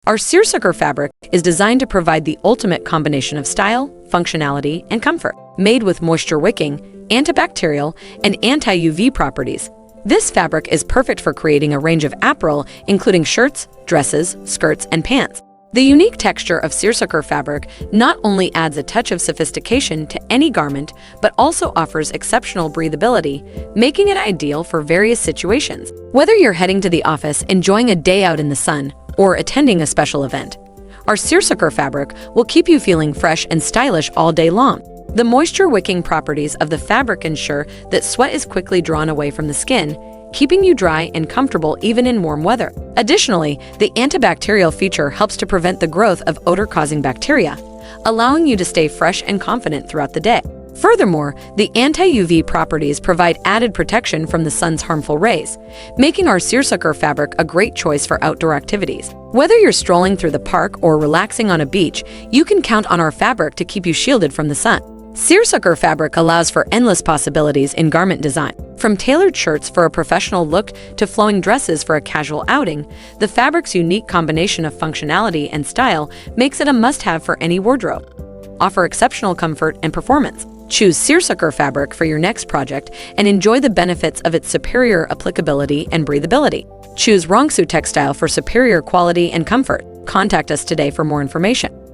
Our seersucker fabric is designed to provide the ultimate combination of style, functionality, and comfort. Made with moisture-wicking, antibacterial, and anti-UV properties, this fabric is perfect for creating a range of apparel, including shirts, dresses, skirts, and pants. The unique texture of seersucker fabric not only adds a touch of sophistication to any garment, but also offers exceptional breathability, making it ideal for various situations. Whether you're heading to the office, enjoying a day out in the sun, or attending a special event, our seersucker fabric will keep you feeling fresh and stylish all day long. The moisture-wicking properties of the fabric ensure that sweat is quickly drawn away from the skin, keeping you dry and comfortable even in warm weather. Additionally, the antibacterial feature helps to prevent the growth of odor-causing bacteria, allowing you to stay fresh and confident throughout the day. Furthermore, the anti-UV properties provide added protection from the sun's harmful rays, making our seersucker fabric a great choice for outdoor activities. Whether you're strolling through the park or relaxing on a beach, you can count on our fabric to keep you shielded from the sun. Seersucker fabric allows for endless possibilities in garment design. From tailored shirts for a professional look to flowing dresses for a casual outing, the fabric's unique combination of functionality and style makes it a must-have for any wardrobe. Offer exceptional comfort and performance. Choose seersucker fabric for your next project and enjoy the benefits of its superior applicability and breathability. Choose Rongxu textile for superior quality and comfort. Contact us today for more information.